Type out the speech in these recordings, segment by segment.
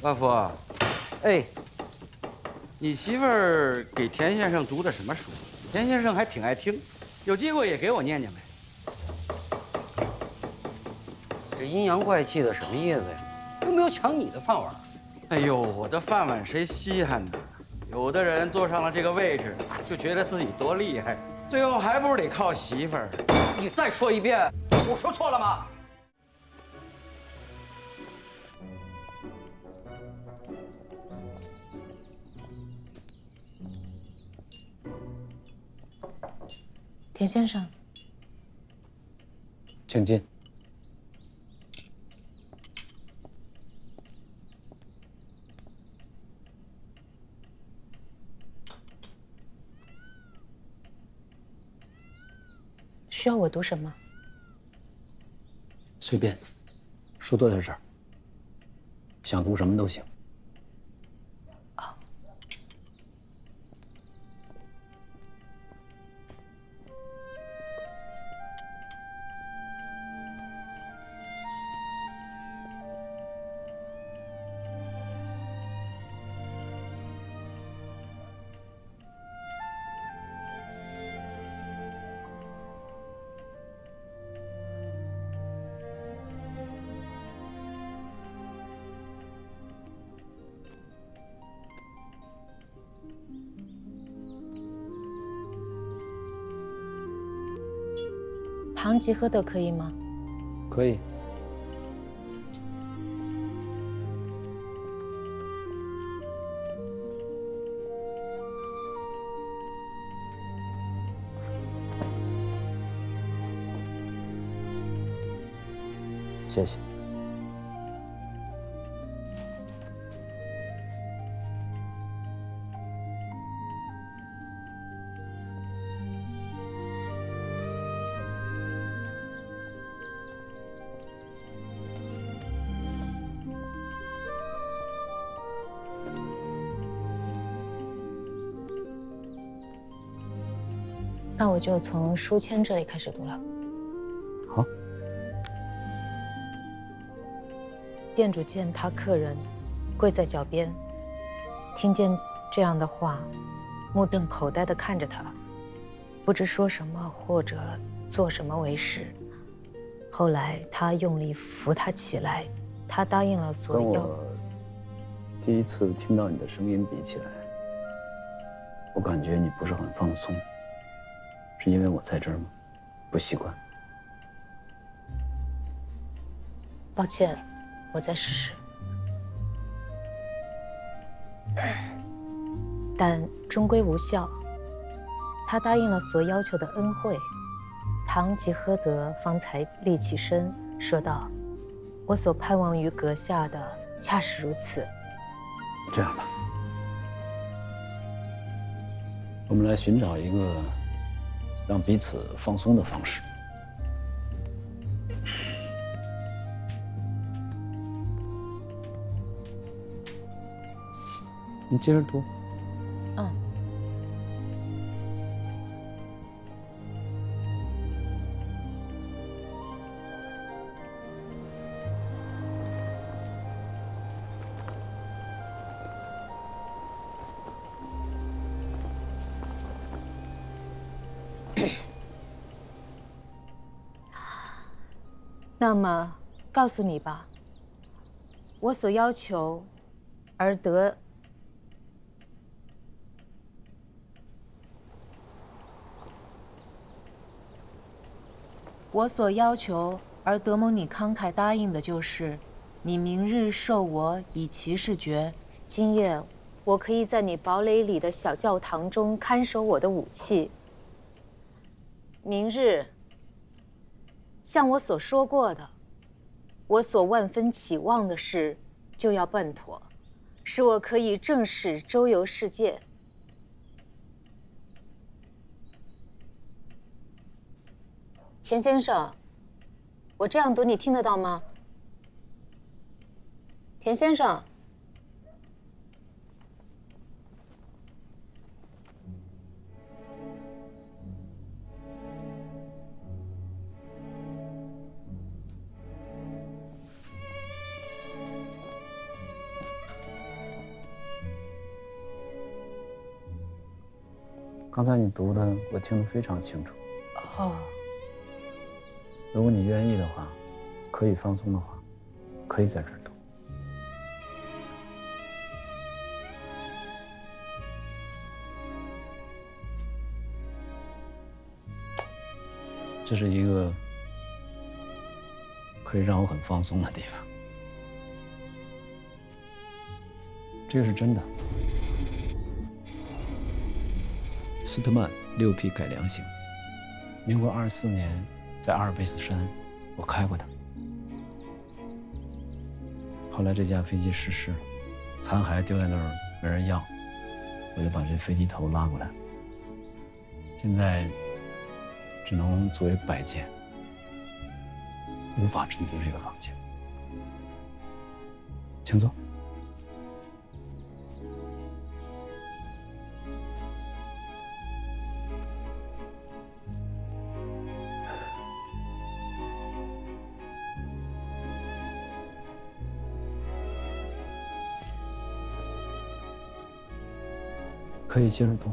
万福，哎，你媳妇儿给田先生读的什么书？田先生还挺爱听，有机会也给我念念呗。这阴阳怪气的什么意思呀？有没有抢你的饭碗？哎呦，我的饭碗谁稀罕呢？有的人坐上了这个位置，就觉得自己多厉害，最后还不是得靠媳妇儿。你再说一遍，我说错了吗？田先生，请进。需要我读什么？随便，书都在这儿，想读什么都行。堂吉诃德可以吗？可以。谢谢。那我就从书签这里开始读了。好。店主见他客人跪在脚边，听见这样的话，目瞪口呆地看着他，不知说什么或者做什么为是。后来他用力扶他起来，他答应了所有。跟我第一次听到你的声音比起来，我感觉你不是很放松，是因为我在这儿吗？不习惯。抱歉，我再试试。但终归无效。他答应了所要求的恩惠，堂吉诃德方才立起身，说道：“我所盼望于阁下的，恰是如此。这样吧，我们来寻找一个让彼此放松的方式。你接着读。”嗯。那么，告诉你吧，我所要求而得。我所要求而德蒙你慷慨答应的就是，你明日授我以骑士爵。今夜，我可以在你堡垒里的小教堂中看守我的武器。明日，像我所说过的，我所万分期望的事就要办妥，使我可以正式周游世界。钱先生，我这样读你听得到吗？田先生。刚才你读的，我听得非常清楚。哦，如果你愿意的话，可以放松的话，可以在这儿读。这是一个可以让我很放松的地方。这个是真的。斯特曼6P 改良型，民国24年在阿尔卑斯山，我开过它。后来这架飞机失事了，残骸丢在那儿没人要，我就把这飞机头拉过来，现在只能作为摆件，无法出租这个房间。请坐。可以接着读。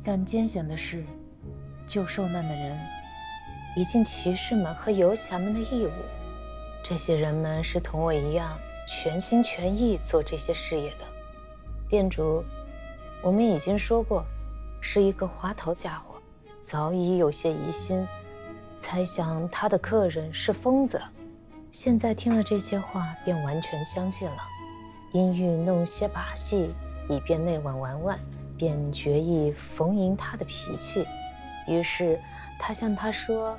更艰险的是，救受难的人已尽骑士们和游侠们的义务。这些人们是同我一样全心全意做这些事业的。店主，我们已经说过，是一个滑头家伙，早已有些疑心，猜想他的客人是疯子。现在听了这些话，便完全相信了。因欲弄些把戏，以便内晚玩玩，便决意逢迎他的脾气。于是他向他说，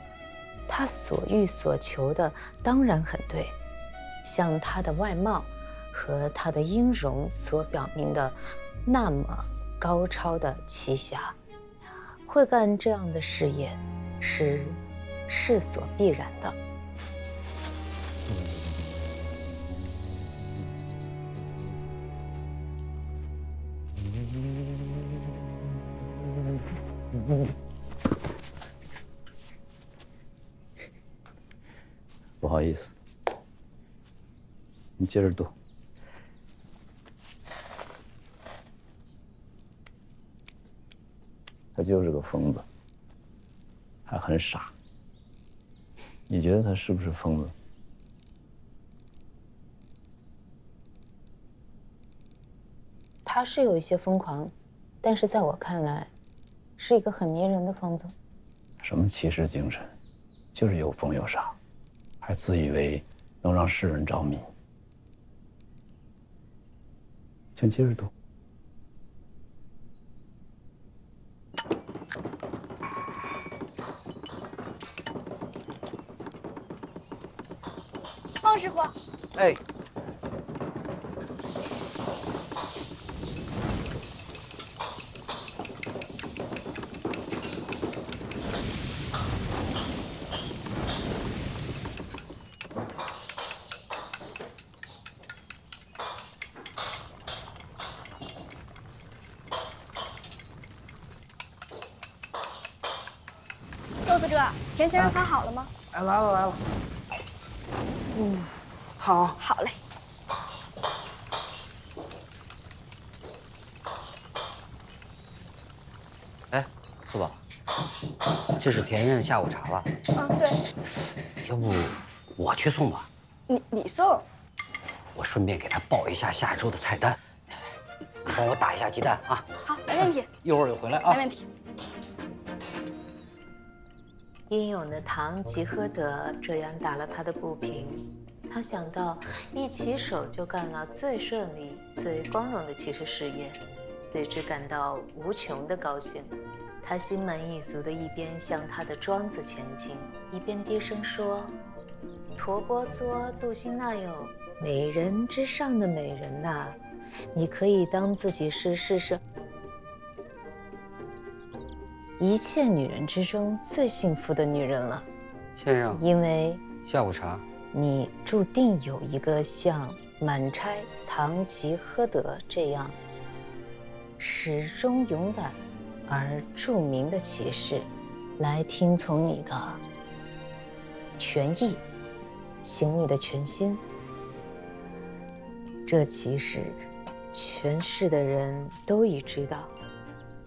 他所欲所求的当然很对，像他的外貌和他的音容所表明的那么高超的奇侠，会干这样的事业是势所必然的。不好意思，你接着读。他就是个疯子，还很傻。你觉得他是不是疯子？他是有一些疯狂，但是在我看来，是一个很迷人的疯子。什么骑士精神，就是又疯又傻，还自以为能让世人着迷。请接着读。方师傅，哎，豆子哥，田先生发好了吗？哎，来了来了。好。好嘞。哎，四宝，这是田院下午茶吧？嗯，对。要不我去送吧？你送。我顺便给他报一下下周的菜单。你帮我打一下鸡蛋啊。好，没问题。一会儿就回来啊。没问题。英勇的堂吉诃德这样打了他的不平。他想到一起手就干了最顺利、最光荣的骑士事业，对之感到无穷的高兴。他心满意足地一边向他的庄子前进，一边低声说：“陀波梭杜辛那有美人之上的美人呐，你可以当自己是世上一切女人之中最幸福的女人了。”先生，因为下午茶你注定有一个像满差、堂吉诃德这样始终勇敢而著名的骑士，来听从你的权益，行你的全心。这骑士，全市的人都已知道，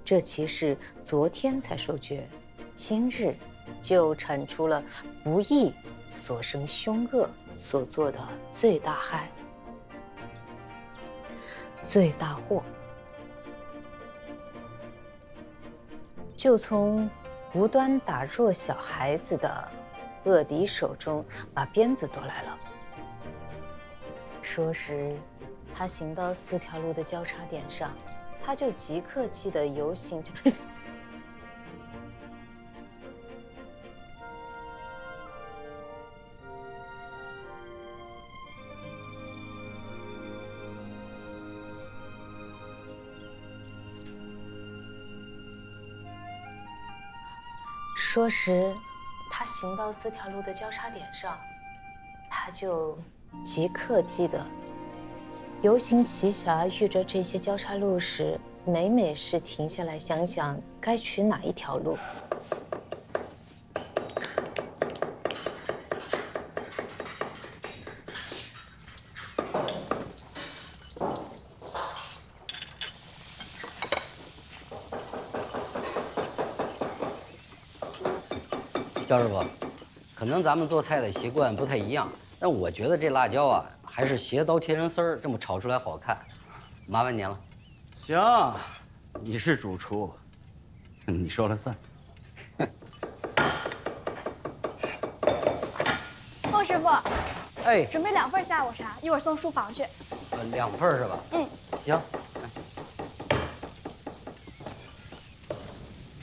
这骑士昨天才受决，今日就铲除了不义所生凶恶所做的最大害、最大祸。就从无端打弱小孩子的恶敌手中把鞭子夺来了。说时，他行到4条路的交叉点上，他就即刻记得游行。说时，他行到4条路的交叉点上，他就即刻记得，游行奇侠遇着这些交叉路时，每是停下来想想该取哪一条路。焦师傅，可能咱们做菜的习惯不太一样，但我觉得这辣椒啊，还是斜刀切成丝儿，这么炒出来好看。麻烦您了。行，你是主厨，你说了算。孟师傅，哎，准备2份下午茶，一会儿送书房去。2份是吧？嗯，行。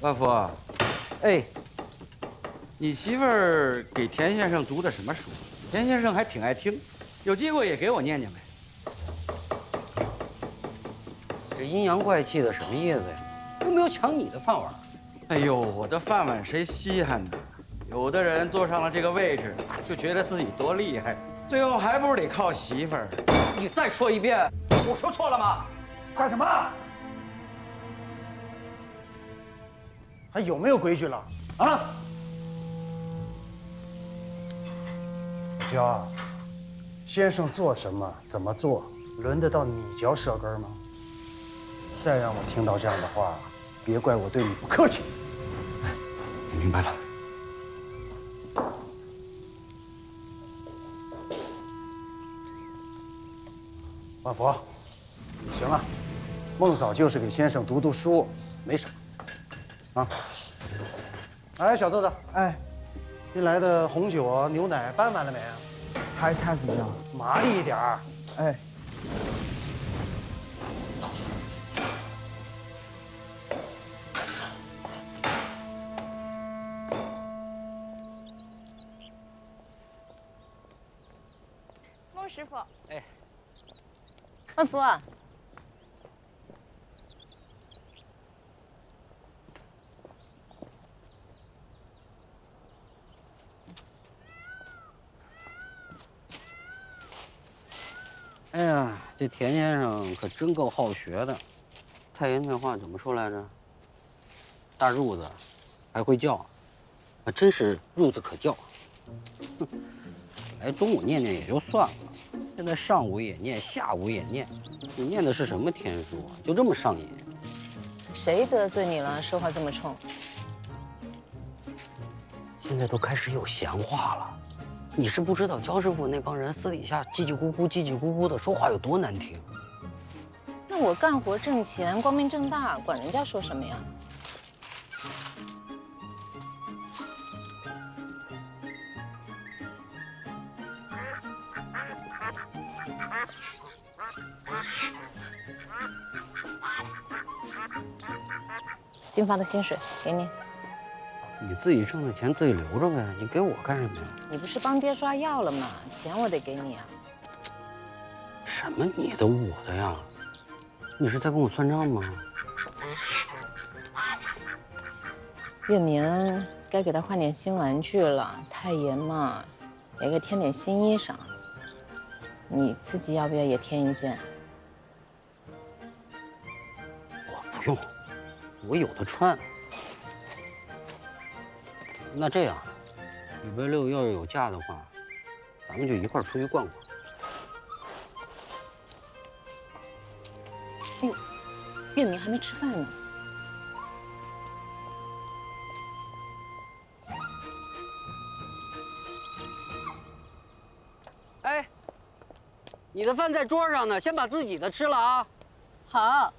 万福，哎，你媳妇儿给田先生读的什么书？田先生还挺爱听，有机会也给我念念呗。这阴阳怪气的什么意思呀？又没有抢你的饭碗。哎呦，我的饭碗谁稀罕呢？有的人坐上了这个位置，就觉得自己多厉害，最后还不是得靠媳妇儿。你再说一遍，我说错了吗？干什么？还有没有规矩了？啊？娇啊，先生做什么怎么做，轮得到你嚼舌根吗？再让我听到这样的话，别怪我对你不客气。我明白了。万福，行了，孟嫂就是给先生读读书，没什么。啊，哎，小豆子，哎，新来的红酒啊、牛奶搬完了没啊？还差几箱？麻利一点儿。哎，孟师傅，哎，万福，哎呀，这田先生可真够好学的。太爷那话怎么说来着？大褥子还会叫，啊，真是孺子可教。哼，哎，中午念念也就算了，现在上午也念，下午也念，你念的是什么天书啊？就这么上瘾？谁得罪你了？说话这么冲？现在都开始有闲话了。你是不知道焦师傅那帮人私底下叽叽咕咕、叽叽咕咕的说话有多难听。那我干活挣钱，光明正大，管人家说什么呀？新发的薪水给你，你自己挣的钱自己留着呗，你给我干什么呀？你不是帮爹抓药了吗？钱我得给你啊。什么你的我的呀？你是在跟我算账吗？月明该给他换点新玩具了，太爷嘛，也给添点新衣裳。你自己要不要也添一件？我不用，我有的穿。那这样，礼拜六要是有假的话，咱们就一块儿出去逛逛。哎呦，月明还没吃饭呢。哎，你的饭在桌上呢，先把自己的吃了啊。好。